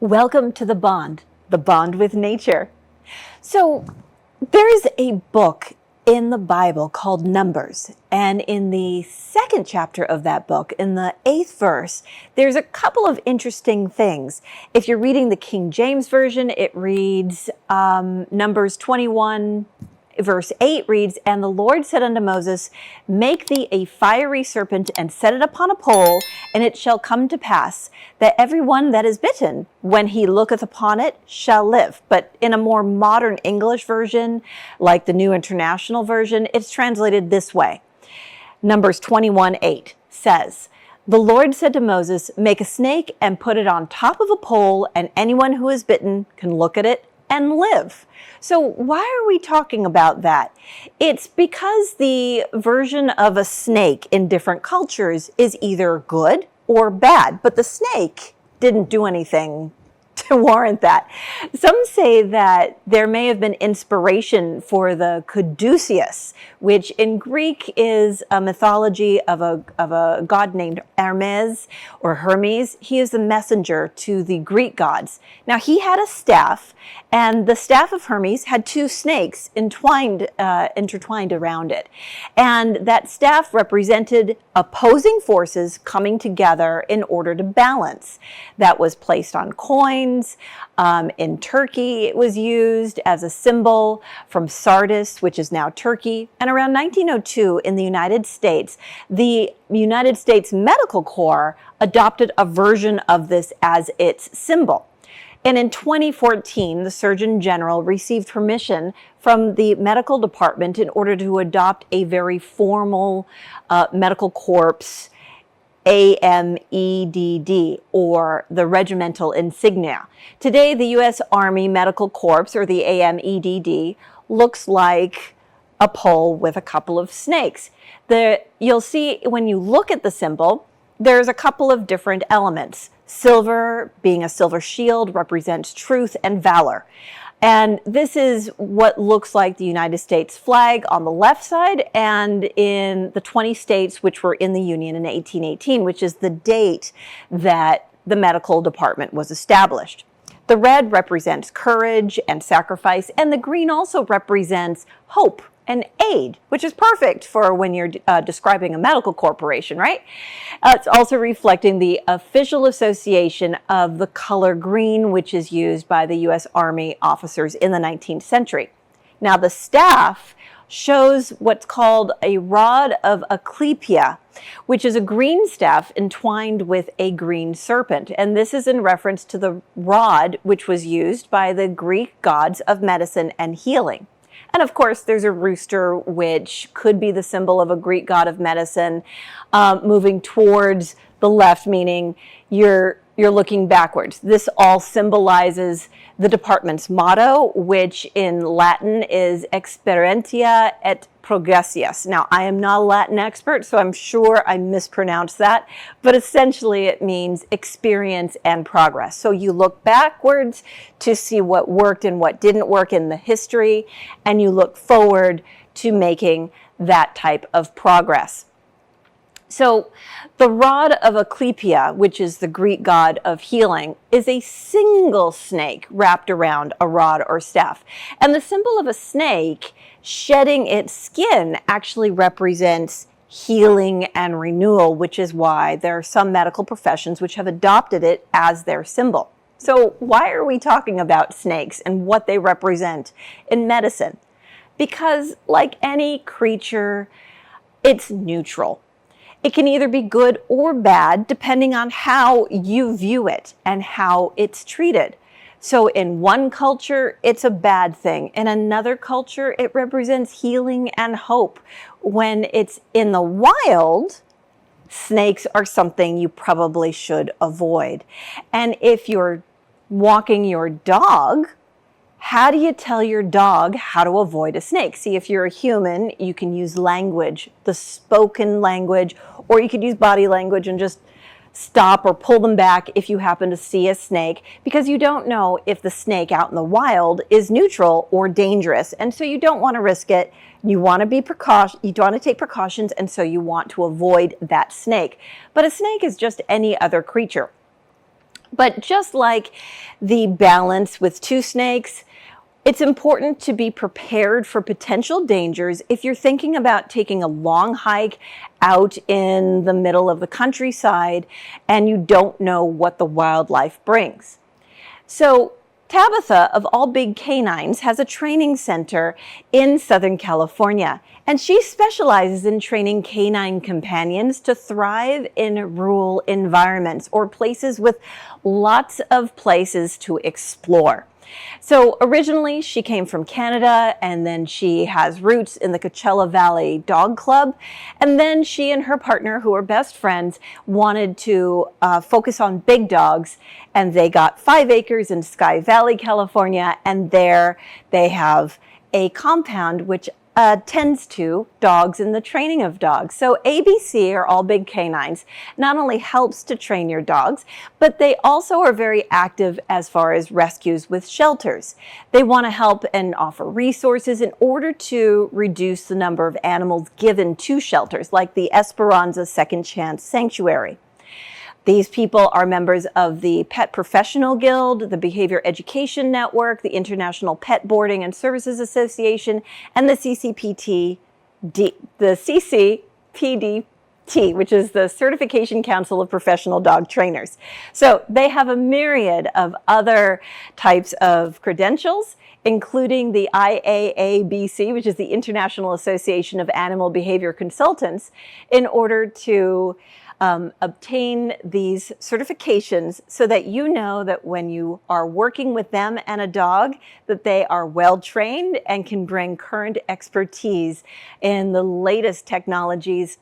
Welcome to the bond with nature. So there is a book in the Bible called Numbers. And in the second chapter of that book, in the 8th verse, there's a couple of interesting things. If you're reading the King James Version, it reads Numbers 21 verse 8 reads, "And the Lord said unto Moses, Make thee a fiery serpent, and set it upon a pole, and it shall come to pass, that every one that is bitten, when he looketh upon it, shall live." But in a more modern English version, like the New International Version, it's translated this way. Numbers 21:8 says, "The Lord said to Moses, Make a snake and put it on top of a pole, and anyone who is bitten can look at it and live." So why are we talking about that? It's because the version of a snake in different cultures is either good or bad, but the snake didn't do anything to warrant that. Some say that there may have been inspiration for the caduceus, which in Greek is a mythology of a god named Hermes or Hermes. He is the messenger to the Greek gods. Now he had a staff, and the staff of Hermes had two snakes intertwined around it. And that staff represented opposing forces coming together in order to balance. That was placed on coins. In Turkey, it was used as a symbol from Sardis, which is now Turkey. And around 1902 in the United States, the United States Medical Corps adopted a version of this as its symbol. And in 2014, the Surgeon General received permission from the medical department in order to adopt a very formal medical corps AMEDD, or the regimental insignia. Today, the U.S. Army Medical Corps, or the AMEDD, looks like a pole with a couple of snakes. You'll see when you look at the symbol, there's a couple of different elements. Silver, being a silver shield, represents truth and valor. And this is what looks like the United States flag on the left side, and in the 20 states which were in the Union in 1818, which is the date that the medical department was established. The red represents courage and sacrifice, and the green also represents hope and aid, which is perfect for when you're describing a medical corporation, right? It's also reflecting the official association of the color green, which is used by the U.S. Army officers in the 19th century. Now, the staff shows what's called a rod of Asclepia, which is a green staff entwined with a green serpent. And this is in reference to the rod which was used by the Greek gods of medicine and healing. And of course, there's a rooster, which could be the symbol of a Greek god of medicine, moving towards the left, meaning you're looking backwards. This all symbolizes the department's motto, which in Latin is Experientia et Progressius. Now, I am not a Latin expert, so I'm sure I mispronounced that, but essentially it means experience and progress. So you look backwards to see what worked and what didn't work in the history, and you look forward to making that type of progress. So the rod of Asclepia, which is the Greek god of healing, is a single snake wrapped around a rod or staff. And the symbol of a snake shedding its skin actually represents healing and renewal, which is why there are some medical professions which have adopted it as their symbol. So why are we talking about snakes and what they represent in medicine? Because like any creature, it's neutral. It can either be good or bad depending on how you view it and how it's treated. So in one culture, it's a bad thing. In another culture, it represents healing and hope. When it's in the wild, snakes are something you probably should avoid. And if you're walking your dog, how do you tell your dog how to avoid a snake? See, if you're a human, you can use language, the spoken language, or you could use body language and just stop or pull them back if you happen to see a snake, because you don't know if the snake out in the wild is neutral or dangerous. And so you don't want to risk it. You want to be you want to take precautions, and so you want to avoid that snake. But a snake is just any other creature. But just like the balance with two snakes, it's important to be prepared for potential dangers if you're thinking about taking a long hike out in the middle of the countryside and you don't know what the wildlife brings. So Tabitha, of all big canines, has a training center in Southern California, and she specializes in training canine companions to thrive in rural environments or places with lots of places to explore. So originally she came from Canada, and then she has roots in the Coachella Valley Dog Club. And then she and her partner, who are best friends, wanted to focus on big dogs. And they got 5 acres in Sky Valley, California. And there they have a compound which tends to dogs and the training of dogs. So ABC, or All Big Canines, not only helps to train your dogs, but they also are very active as far as rescues with shelters. They want to help and offer resources in order to reduce the number of animals given to shelters, like the Esperanza Second Chance Sanctuary. These people are members of the Pet Professional Guild, the Behavior Education Network, the International Pet Boarding and Services Association, and the CCPDT, which is the Certification Council of Professional Dog Trainers. So they have a myriad of other types of credentials, including the IAABC, which is the International Association of Animal Behavior Consultants, in order to obtain these certifications so that you know that when you are working with them and a dog, that they are well trained and can bring current expertise in the latest technologies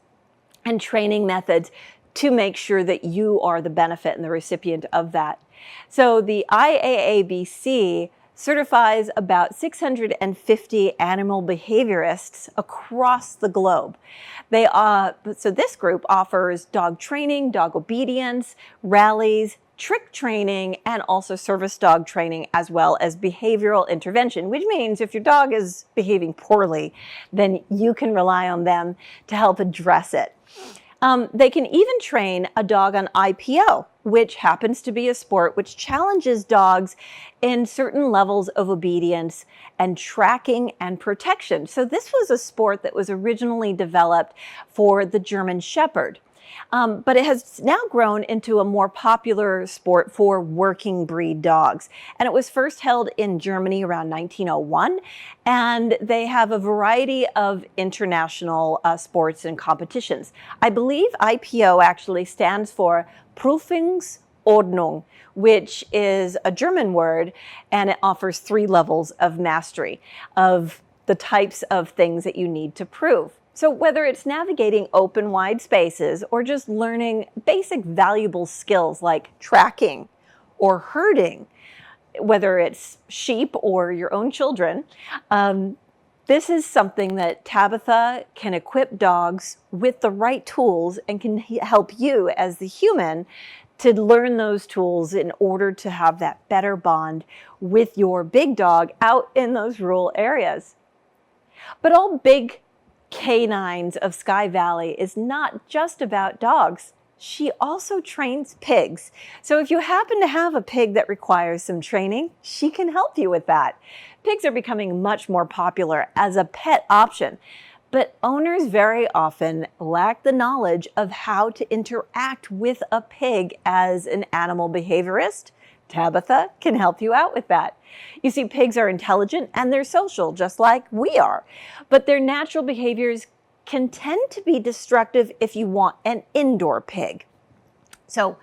and training methods to make sure that you are the benefit and the recipient of that. So the IAABC certifies about 650 animal behaviorists across the globe. So this group offers dog training, dog obedience, rallies, trick training, and also service dog training, as well as behavioral intervention, which means if your dog is behaving poorly, then you can rely on them to help address it. They can even train a dog on IPO, which happens to be a sport which challenges dogs in certain levels of obedience and tracking and protection. So this was a sport that was originally developed for the German Shepherd. But it has now grown into a more popular sport for working breed dogs. And it was first held in Germany around 1901. And they have a variety of international sports and competitions. I believe IPO actually stands for Prüfungsordnung, which is a German word, and it offers 3 levels of mastery of the types of things that you need to prove. So whether it's navigating open, wide spaces or just learning basic valuable skills like tracking or herding, whether it's sheep or your own children, this is something that Tabitha can equip dogs with the right tools and can help you as the human to learn those tools in order to have that better bond with your big dog out in those rural areas. But All Big Canines of Sky Valley is not just about dogs. She also trains pigs. So if you happen to have a pig that requires some training, she can help you with that. Pigs are becoming much more popular as a pet option, but owners very often lack the knowledge of how to interact with a pig as an animal behaviorist. Tabitha can help you out with that. You see, pigs are intelligent and they're social, just like we are. But their natural behaviors can tend to be destructive if you want an indoor pig. So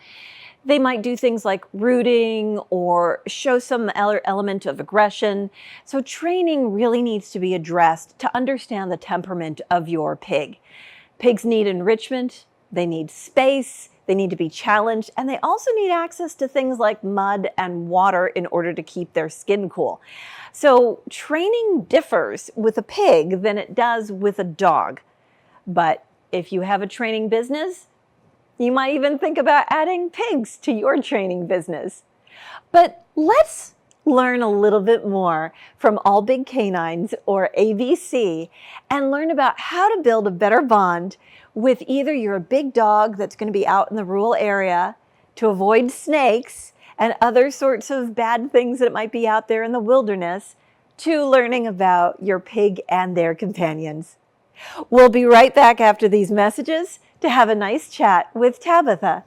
they might do things like rooting or show some element of aggression. So training really needs to be addressed to understand the temperament of your pig. Pigs need enrichment, they need space, they need to be challenged, and they also need access to things like mud and water in order to keep their skin cool. So training differs with a pig than it does with a dog. But if you have a training business, you might even think about adding pigs to your training business. But let's learn a little bit more from All Big Canines, or ABC, and learn about how to build a better bond with either your big dog that's going to be out in the rural area to avoid snakes and other sorts of bad things that might be out there in the wilderness, to learning about your pig and their companions. We'll be right back after these messages to have a nice chat with Tabitha.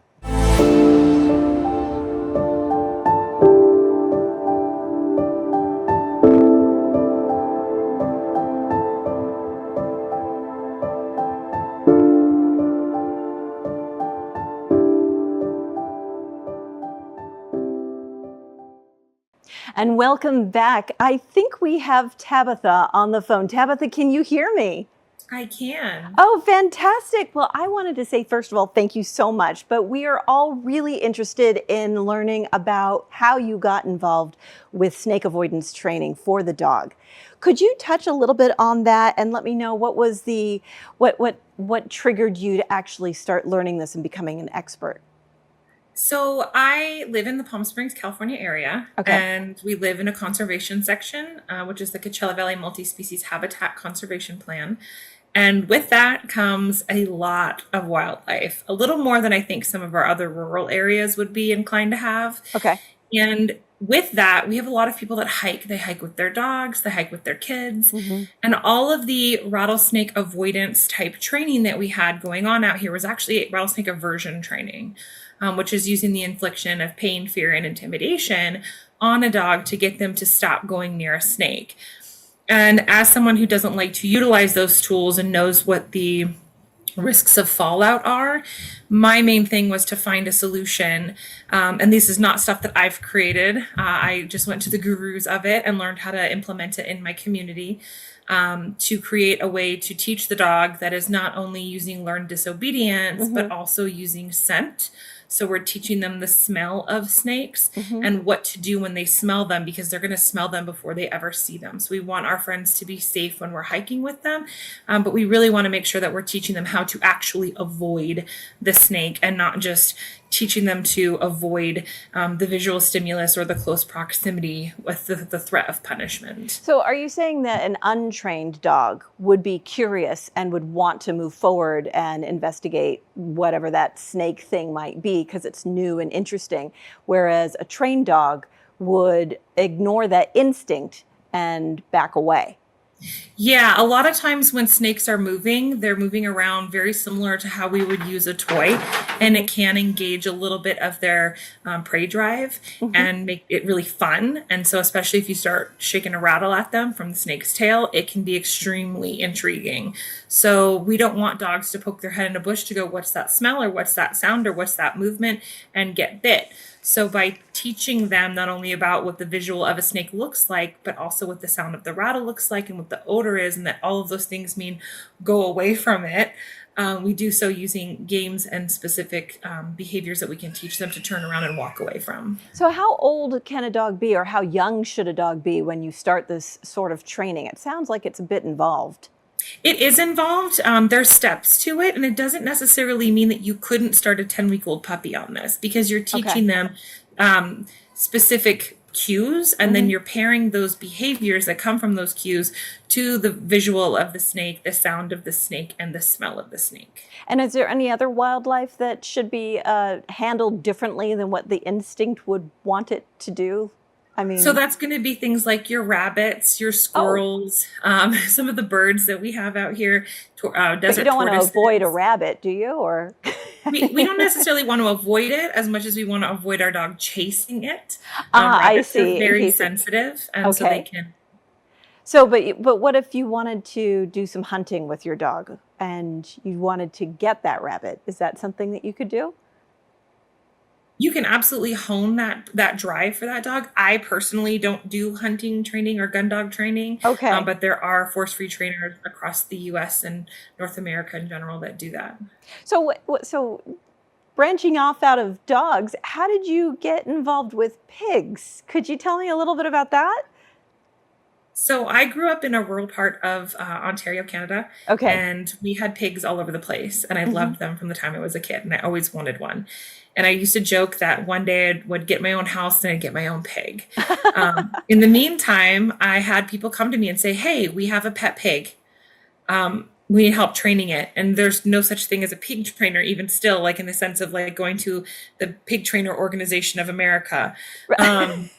And welcome back. I think we have Tabitha on the phone. Tabitha, can you hear me? I can. Oh, fantastic. Well, I wanted to say, first of all, thank you so much. But we are all really interested in learning about how you got involved with snake avoidance training for the dog. Could you touch a little bit on that and let me know what triggered you to actually start learning this and becoming an expert? So I live in the Palm Springs, California area, Okay. and we live in a conservation section, which is the Coachella Valley Multi-Species Habitat Conservation Plan. And with that comes a lot of wildlife, a little more than I think some of our other rural areas would be inclined to have. Okay. And with that, we have a lot of people that hike. They hike with their dogs, they hike with their kids. Mm-hmm. And all of the rattlesnake avoidance type training that we had going on out here was actually rattlesnake aversion training, which is using the infliction of pain, fear, and intimidation on a dog to get them to stop going near a snake. And as someone who doesn't like to utilize those tools and knows what the risks of fallout are, my main thing was to find a solution. And this is not stuff that I've created. I just went to the gurus of it and learned how to implement it in my community, to create a way to teach the dog that is not only using learned disobedience, but also using scent. So we're teaching them the smell of snakes and what to do when they smell them, because they're going to smell them before they ever see them. So we want our friends to be safe when we're hiking with them. But we really want to make sure that we're teaching them how to actually avoid the snake and not just teaching them to avoid the visual stimulus or the close proximity with the threat of punishment. So are you saying that an untrained dog would be curious and would want to move forward and investigate whatever that snake thing might be because it's new and interesting, whereas a trained dog would ignore that instinct and back away? Yeah, a lot of times when snakes are moving, they're moving around very similar to how we would use a toy, and it can engage a little bit of their prey drive and make it really fun. And so, especially if you start shaking a rattle at them from the snake's tail, it can be extremely intriguing. So, we don't want dogs to poke their head in a bush to go, what's that smell, or what's that sound, or what's that movement, and get bit. So by teaching them not only about what the visual of a snake looks like, but also what the sound of the rattle looks like and what the odor is, and that all of those things mean go away from it, we do so using games and specific behaviors that we can teach them to turn around and walk away from. So how old can a dog be, or how young should a dog be when you start this sort of training? It sounds like it's a bit involved. It is involved. There's steps to it, and it doesn't necessarily mean that you couldn't start a 10-week-old puppy on this, because you're teaching them specific cues, and then you're pairing those behaviors that come from those cues to the visual of the snake, the sound of the snake, and the smell of the snake. And is there any other wildlife that should be handled differently than what the instinct would want it to do? I mean, so that's going to be things like your rabbits, your squirrels, some of the birds that we have out here. But you don't want to avoid a rabbit, do you? Or we don't necessarily want to avoid it as much as we want to avoid our dog chasing it. I see. Are very sensitive, and so they can. So, but what if you wanted to do some hunting with your dog and you wanted to get that rabbit? Is that something that you could do? You can absolutely hone that drive for that dog. I personally don't do hunting training or gun dog training. Okay. But there are force-free trainers across the U.S. and North America in general that do that. So, so branching off out of dogs, how did you get involved with pigs? Could you tell me a little bit about that? So I grew up in a rural part of Ontario, Canada. Okay. And we had pigs all over the place, and I loved them from the time I was a kid, and I always wanted one. And I used to joke that one day I would get my own house and I'd get my own pig. In the meantime, I had people come to me and say, hey, we have a pet pig. we need help training it. And there's no such thing as a pig trainer, even still, like in the sense of like going to the Pig Trainer Organization of America. Um,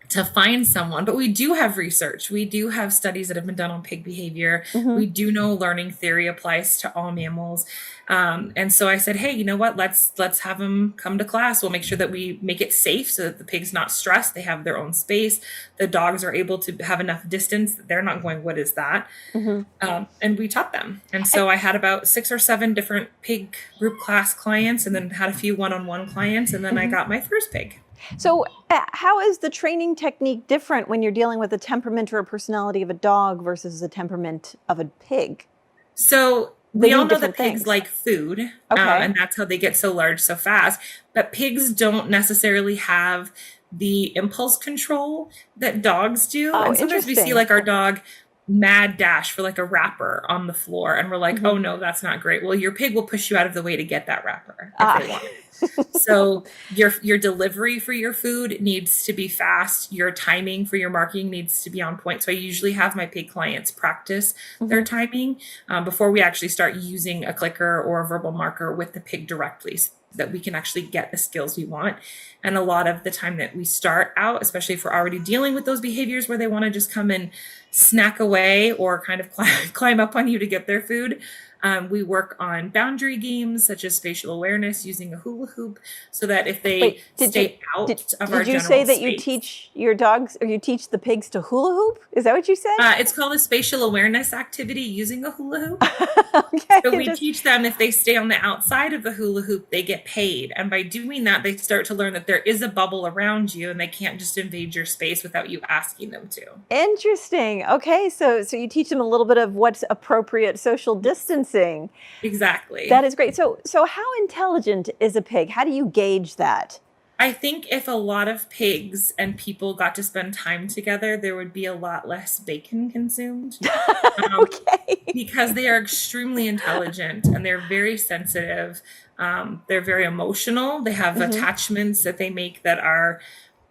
to find someone. But we do have research. We do have studies that have been done on pig behavior. Hmm. We do know learning theory applies to all mammals. And so I said, hey, you know what? Let's have them come to class. We'll make sure that we make it safe so that the pig's not stressed. They have their own space. The dogs are able to have enough distance that they're not going, what is that? Hmm. And we taught them. And so I had about 6 or 7 different pig group class clients, and then had a few one-on-one clients, and then I got my first pig. So, how is the training technique different when you're dealing with the temperament or personality of a dog versus the temperament of a pig? So They we all need know that different pigs things. like food, Okay. and that's how they get so large so fast. But pigs don't necessarily have the impulse control that dogs do. Oh, And sometimes we see interesting. like our dog mad dash for like a wrapper on the floor, and we're like, Hmm. oh no, that's not great. Well, your pig will push you out of the way to get that wrapper if Ah. they want it. So your delivery for your food needs to be fast. Your timing for your marking needs to be on point. So I usually have my pig clients practice their Hmm. timing before we actually start using a clicker or a verbal marker with the pig directly, so that we can actually get the skills we want. And a lot of the time that we start out, especially if we're already dealing with those behaviors where they want to just come and snack away or kind of climb up on you to get their food, we work on boundary games such as spatial awareness using a hula hoop, so that if they Wait, stay did out of our did you say general that you space. teach your dogs or you teach the pigs to hula hoop? Is that what you said? It's called a spatial awareness activity using a hula hoop. So Okay, we just teach them if they stay on the outside of the hula hoop, they get paid. And by doing that, they start to learn that there is a bubble around you and they can't just invade your space without you asking them to. interesting. Okay, so you teach them a little bit of what's appropriate social Yes, distancing. That exactly. is great. So how intelligent is a pig? How do you gauge that? I think if a lot of pigs and people got to spend time together, there would be a lot less bacon consumed. Um, Okay. because they are extremely intelligent and they're very sensitive. They're very emotional. They have Hmm. attachments that they make that are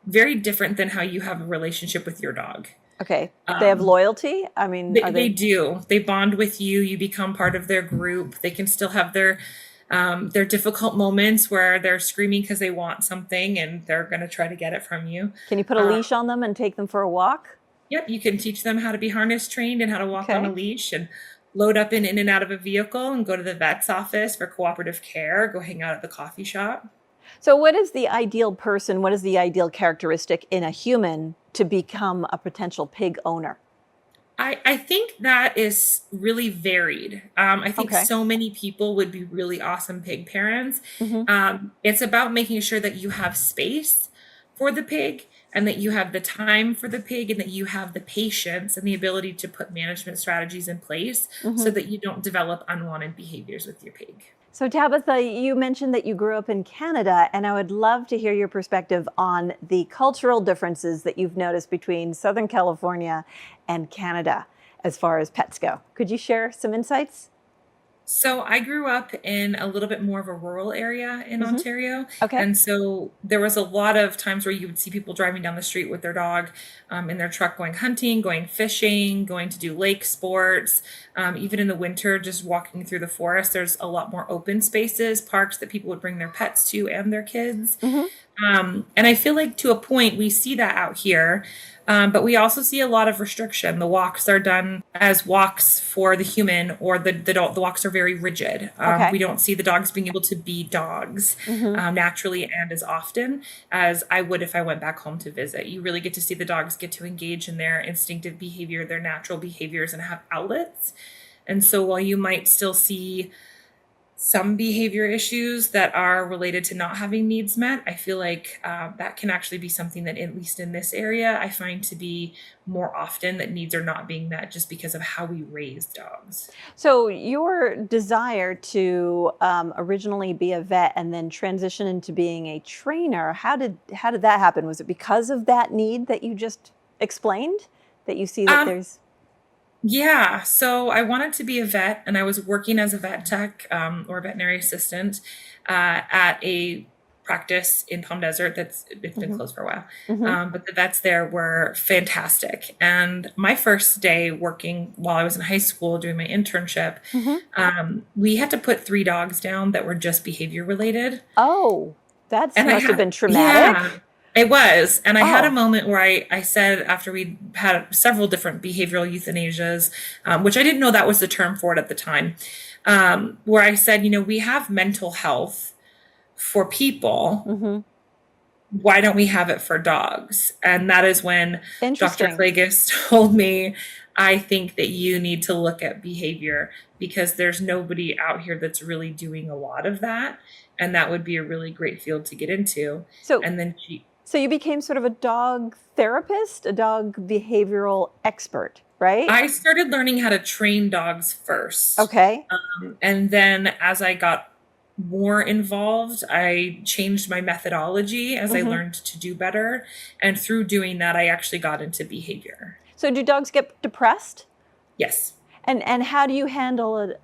very different than how you have a relationship with your dog. Okay. They have Um, loyalty. I mean, are they they do. They bond with you. You become part of their group. They can still have their difficult moments where they're screaming because they want something and they're going to try to get it from you. can you put a Um, leash on them and take them for a walk? Yep, you can teach them how to be harness trained and how to walk on a Okay. leash and load up in and out of a vehicle and go to the vet's office for cooperative care, go hang out at the coffee shop. So what is the ideal person? What is the ideal characteristic in a human to become a potential pig owner? I think that is really varied. I think Okay. so many people would be really awesome pig parents. Hmm. It's about making sure that you have space for the pig and that you have the time for the pig and that you have the patience and the ability to put management strategies in place so Hmm. that you don't develop unwanted behaviors with your pig. So, Tabitha, you mentioned that you grew up in Canada, and I would love to hear your perspective on the cultural differences that you've noticed between Southern California and Canada as far as pets go. Could you share some insights? So I grew up in a little bit more of a rural area in Hmm. Ontario. Okay. And so there was a lot of times where you would see people driving down the street with their dog in their truck going hunting, going fishing, going to do lake sports. Even in the winter, just walking through the forest, there's a lot more open spaces, parks that people would bring their pets to and their kids. Hmm. And I feel like to a point we see that out here, but we also see a lot of restriction. The walks are done as walks for the human, or the walks are very rigid. We Okay. don't see the dogs being able to be dogs Hmm. naturally and as often as I would if I went back home to visit. You really get to see the dogs get to engage in their instinctive behavior, their natural behaviors, and have outlets. And so while you might still see some behavior issues that are related to not having needs met, I feel like that can actually be something that, at least in this area, I find to be more often that needs are not being met just because of how we raise dogs. So, your desire to originally be a vet and then transition into being a trainer, how did that happen? Was it because of that need that you just explained? That you see that Um, there's Yeah, so I wanted to be a vet, and I was working as a vet tech or veterinary assistant at a practice in Palm Desert. It's been closed for a while. Mm-hmm. But the vets there were fantastic. And my first day working while I was in high school doing my internship, Mm-hmm. we had to put 3 dogs down that were just behavior related. Oh, that And I must have had, been yeah, traumatic. it was. And I had a Oh. moment where I said, after we had several different behavioral euthanasias, which I didn't know that was the term for it at the time, where I said, we have mental health for people. Mm-hmm. Why don't we have it for dogs? And that is when Dr. Interesting. Klages told me, I think that you need to look at behavior because there's nobody out here that's really doing a lot of that. And that would be a really great field to get into. So, And then so you became sort of a dog therapist, a dog behavioral expert, right? I started learning how to train dogs first. Okay. And then as I got more involved, I changed my methodology as I Mm-hmm. learned to do better. And through doing that, I actually got into behavior. So do dogs get depressed? Yes. And how do you handle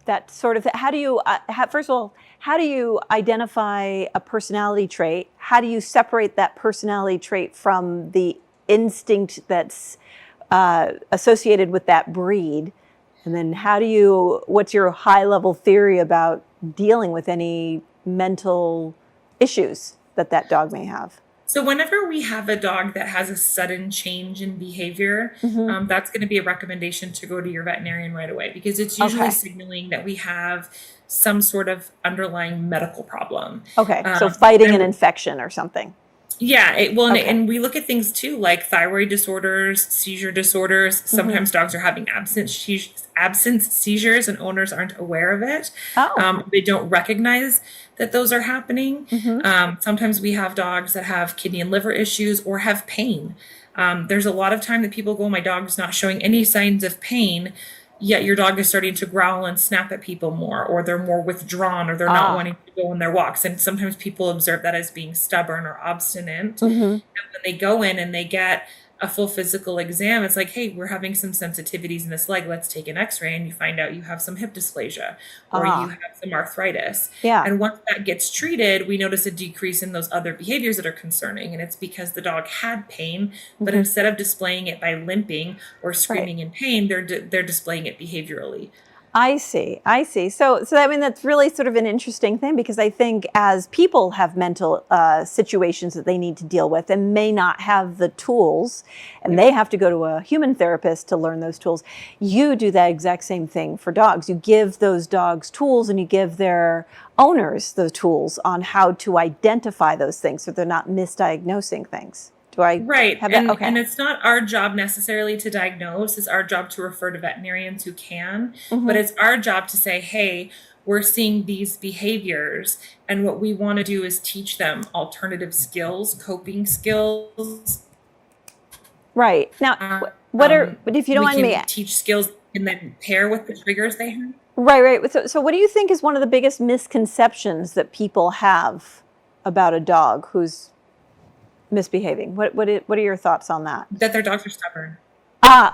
that sort of thing? How do you, first of all, how do you identify a personality trait? How do you separate that personality trait from the instinct that's associated with that breed? And then what's your high level theory about dealing with any mental issues that dog may have? So whenever we have a dog that has a sudden change in behavior, Mm-hmm. that's going to be a recommendation to go to your veterinarian right away because it's usually Okay. signaling that we have some sort of underlying medical problem. Okay. So fighting an And infection or something. yeah, Okay. and we look at things too, like thyroid disorders, seizure disorders. Mm-hmm. Sometimes dogs are having absence seizures, and owners aren't aware of it. Oh. They don't recognize that those are happening. Mm-hmm. Sometimes we have dogs that have kidney and liver issues or have pain. There's a lot of time that people go, "My dog's not showing any signs of pain." Yet your dog is starting to growl and snap at people more, or they're more withdrawn, or they're not Ah. wanting to go on their walks. And sometimes people observe that as being stubborn or obstinate. And Mm-hmm. when they go in and they get a full physical exam, it's like, hey, we're having some sensitivities in this leg. Let's take an x-ray. And you find out you have some hip dysplasia or you Ah. have some arthritis. Yeah. And once that gets treated, we notice a decrease in those other behaviors that are concerning. And it's because the dog had pain, but Mm-hmm. instead of displaying it by limping or Right. screaming in pain, they're displaying it behaviorally. I see. I see. So I mean, that's really sort of an interesting thing because I think as people have mental situations that they need to deal with and may not have the tools, and they have to go to a human therapist to learn those tools, you do that exact same thing for dogs. You give those dogs tools and you give their owners those tools on how to identify those things so they're not misdiagnosing things. Do I Right. have that? Okay. And it's not our job necessarily to diagnose. It's our job to refer to veterinarians who can. But Mm-hmm. it's our job to say, hey, we're seeing these behaviors. And what we want to do is teach them alternative skills, coping skills. Right. Now, but if you don't We mind me, can teach skills and then pair with the triggers they have. right. So what do you think is one of the biggest misconceptions that people have about a dog who's misbehaving? What are your thoughts on that? That their dogs are stubborn.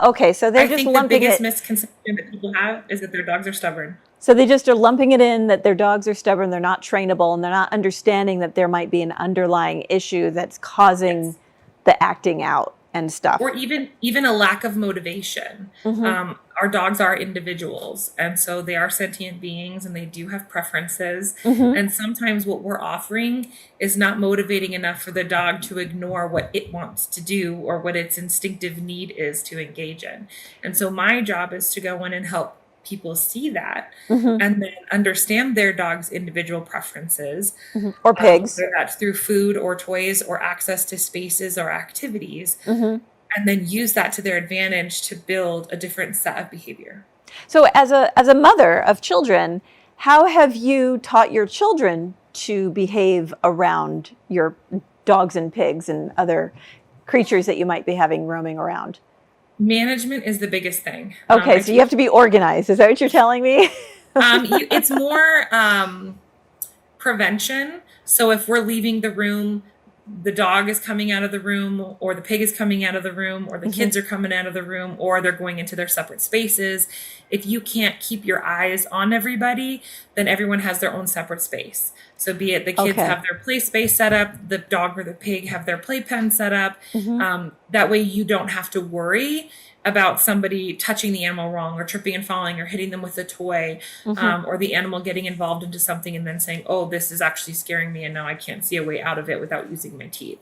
Okay. So they're I just think the lumping biggest it. misconception that people have is that their dogs are stubborn. So they just are lumping it in that their dogs are stubborn, they're not trainable, and they're not understanding that there might be an underlying issue that's causing Yes. the acting out and stuff. Or even a lack of motivation. Mm-hmm. Our dogs are individuals, and so they are sentient beings, and they do have preferences. Mm-hmm. And sometimes what we're offering is not motivating enough for the dog to ignore what it wants to do or what its instinctive need is to engage in. And so my job is to go in and help people see that Mm-hmm. and then understand their dog's individual preferences, Mm-hmm. Or pigs. whether that's through food or toys or access to spaces or activities, Mm-hmm. and then use that to their advantage to build a different set of behavior. So as a mother of children, how have you taught your children to behave around your dogs and pigs and other creatures that you might be having roaming around? Management is the biggest thing. Okay, so you have to be organized. Is that what you're telling me? It's more prevention. So if we're leaving the room, the dog is coming out of the room, or the pig is coming out of the room, or the kids are coming out of the room, or they're going into their separate spaces. If you can't keep your eyes on everybody, then everyone has their own separate space. So be it the kids Okay. have their play space set up, the dog or the pig have their playpen set up. Hmm. That way you don't have to worry about somebody touching the animal wrong or tripping and falling or hitting them with a toy, Hmm. or the animal getting involved into something and then saying, oh, this is actually scaring me and now I can't see a way out of it without using my teeth.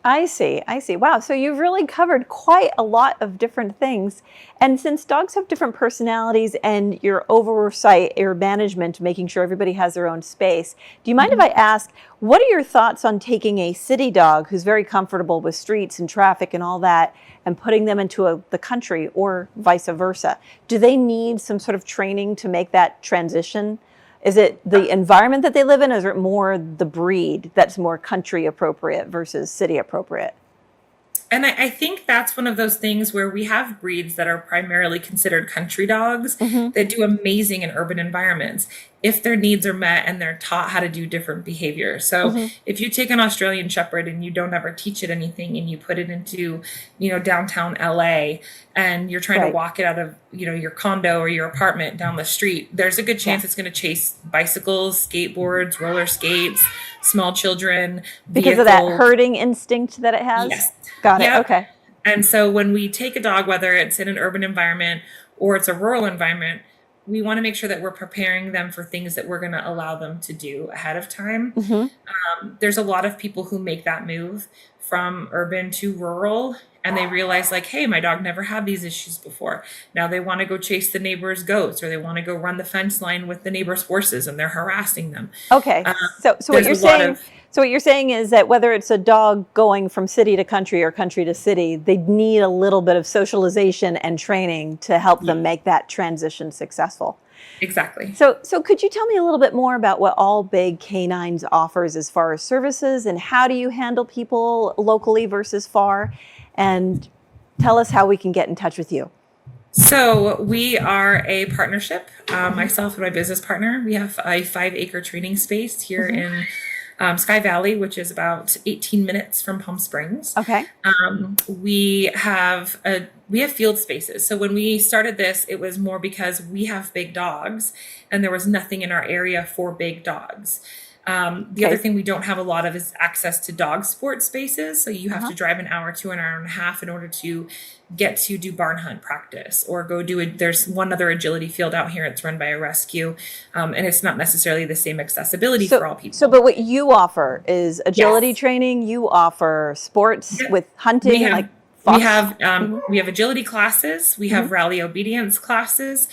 I see. I see. Wow. So you've really covered quite a lot of different things. And since dogs have different personalities and your oversight, your management, making sure everybody has their own space, do you mind if I ask, what are your thoughts on taking a city dog who's very comfortable with streets and traffic and all that and putting them into the country or vice versa? Do they need some sort of training to make that transition? Is it the environment that they live in, or is it more the breed that's more country appropriate versus city appropriate? And I think that's one of those things where we have breeds that are primarily considered country dogs Hmm. that do amazing in urban environments if their needs are met and they're taught how to do different behaviors. So Hmm. if you take an Australian Shepherd and you don't ever teach it anything and you put it into, downtown LA and you're trying to Right. walk it out of, your condo or your apartment down the street, there's a good Yeah. chance it's going to chase bicycles, skateboards, roller skates, small children, Because of that vehicles. herding instinct that it has? Yes. Got it. Yep. Okay. And so when we take a dog, whether it's in an urban environment or it's a rural environment, we want to make sure that we're preparing them for things that we're going to allow them to do ahead of time. Hmm. There's a lot of people who make that move from urban to rural and they realize like, hey, my dog never had these issues before. Now they want to go chase the neighbor's goats or they want to go run the fence line with the neighbor's horses and they're harassing them. Okay. Um, So what there's you're a lot saying, of so what you're saying is that whether it's a dog going from city to country or country to city, they need a little bit of socialization and training to help them make that transition successful. exactly. So could you tell me a little bit more about what All Big Canines offers as far as services and how do you handle people locally versus far? And tell us how we can get in touch with you. So we are a partnership. Myself and my business partner, we have a 5-acre training space here Hmm. in Sky Valley, which is about 18 minutes from Palm Springs. Okay. We have field spaces. So when we started this, it was more because we have big dogs, and there was nothing in our area for big dogs. The other Okay. thing we don't have a lot of is access to dog sport spaces. So you have Uh-huh. to drive an hour to an hour and a half in order to get to do barn hunt practice or go do it. There's one other agility field out here. It's run by a rescue. And it's not necessarily the same accessibility for all people. But what you offer is agility Yes. training. You offer sports Yep. with We hunting, have like we fox. have we have agility classes. We Hmm. have rally obedience classes.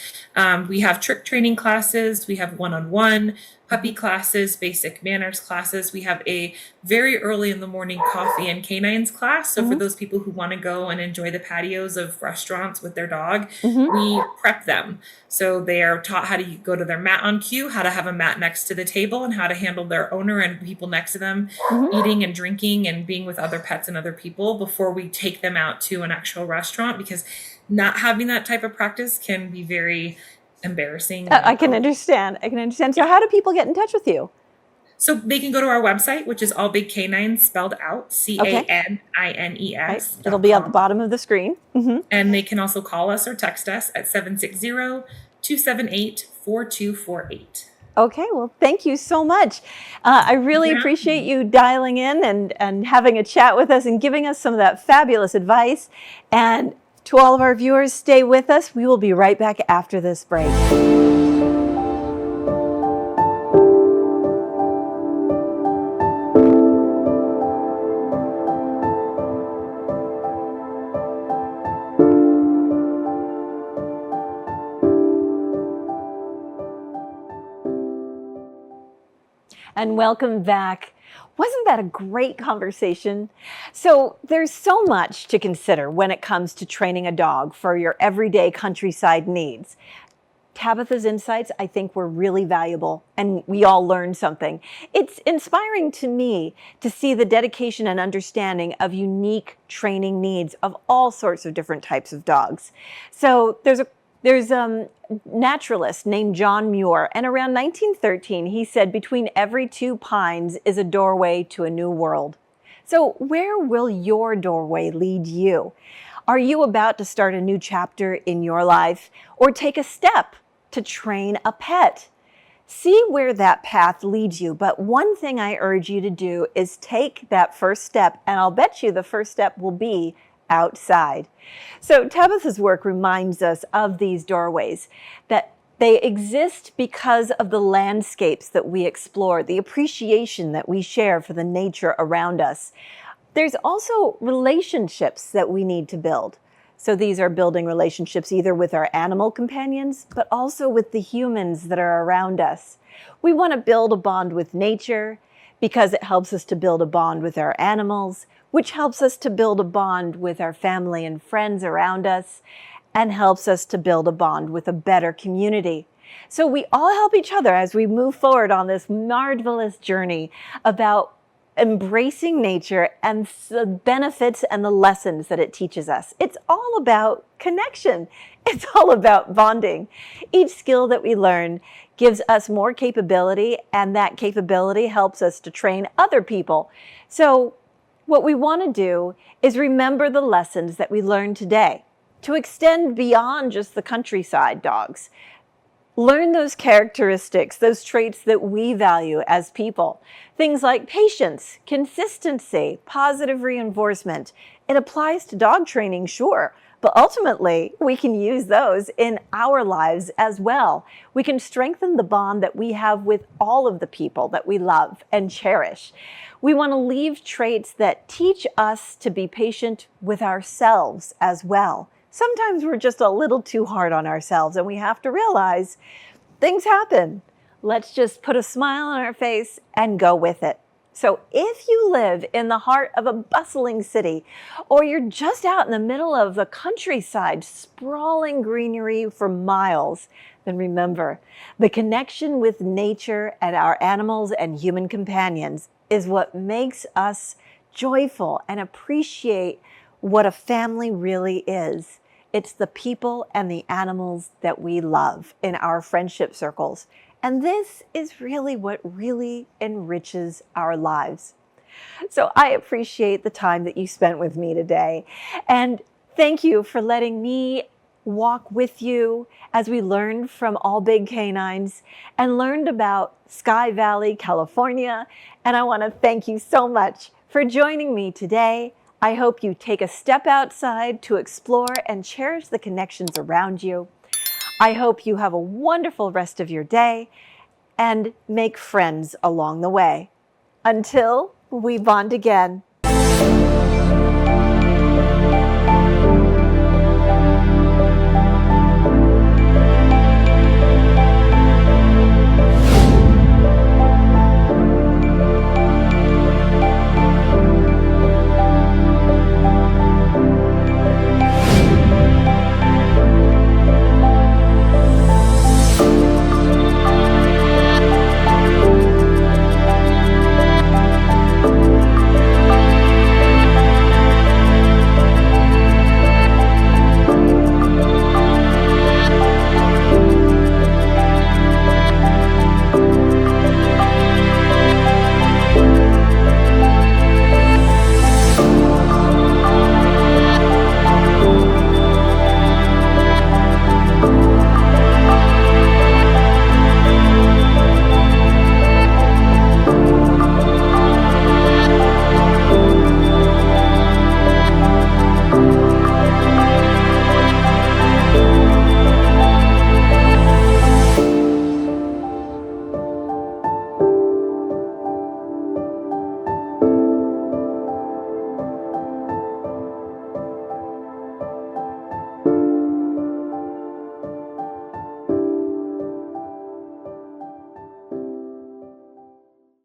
We have trick training classes. We have one-on-one puppy classes, basic manners classes. We have a very early in the morning coffee and canines class. So for Hmm. those people who want to go and enjoy the patios of restaurants with their dog, Hmm. we prep them. So they are taught how to go to their mat on cue, how to have a mat next to the table, and how to handle their owner and people next to them, Hmm. eating and drinking and being with other pets and other people before we take them out to an actual restaurant, because not having that type of practice can be very embarrassing. I can understand. I can understand. So how do people get in touch with you? So they can go to our website, which is All Big Canines spelled out, Okay. Right. CANINES It'll be at the .com. bottom of the screen. Hmm. And they can also call us or text us at 760-278-4248. Okay, well, thank you so much. I really Yeah. appreciate you dialing in and having a chat with us and giving us some of that fabulous advice. And to all of our viewers, stay with us. We will be right back after this break. And welcome back. Wasn't that a great conversation? So there's so much to consider when it comes to training a dog for your everyday countryside needs. Tabitha's insights, I think, were really valuable, and we all learned something. It's inspiring to me to see the dedication and understanding of unique training needs of all sorts of different types of dogs. So there's a naturalist named John Muir, and around 1913, he said, "Between every two pines is a doorway to a new world." So where will your doorway lead you? Are you about to start a new chapter in your life or take a step to train a pet? See where that path leads you. But one thing I urge you to do is take that first step, and I'll bet you the first step will be outside. So Tabitha's work reminds us of these doorways, that they exist because of the landscapes that we explore, the appreciation that we share for the nature around us. There's also relationships that we need to build. So these are building relationships either with our animal companions, but also with the humans that are around us. We want to build a bond with nature because it helps us to build a bond with our animals, which helps us to build a bond with our family and friends around us, and helps us to build a bond with a better community. So we all help each other as we move forward on this marvelous journey about embracing nature and the benefits and the lessons that it teaches us. It's all about connection. It's all about bonding. Each skill that we learn gives us more capability, and that capability helps us to train other people. So what we want to do is remember the lessons that we learned today to extend beyond just the countryside dogs. Learn those characteristics, those traits that we value as people. Things like patience, consistency, positive reinforcement. It applies to dog training, sure, but ultimately we can use those in our lives as well. We can strengthen the bond that we have with all of the people that we love and cherish. We want to leave traits that teach us to be patient with ourselves as well. Sometimes we're just a little too hard on ourselves, and we have to realize things happen. Let's just put a smile on our face and go with it. So if you live in the heart of a bustling city, or you're just out in the middle of the countryside, sprawling greenery for miles, then remember, the connection with nature and our animals and human companions is what makes us joyful and appreciate what a family really is. It's the people and the animals that we love in our friendship circles. And this is really what really enriches our lives. So I appreciate the time that you spent with me today. And thank you for letting me walk with you as we learned from all big canines and learned about Sky Valley, California. And I want to thank you so much for joining me today. I hope you take a step outside to explore and cherish the connections around you. I hope you have a wonderful rest of your day and make friends along the way. Until we bond again.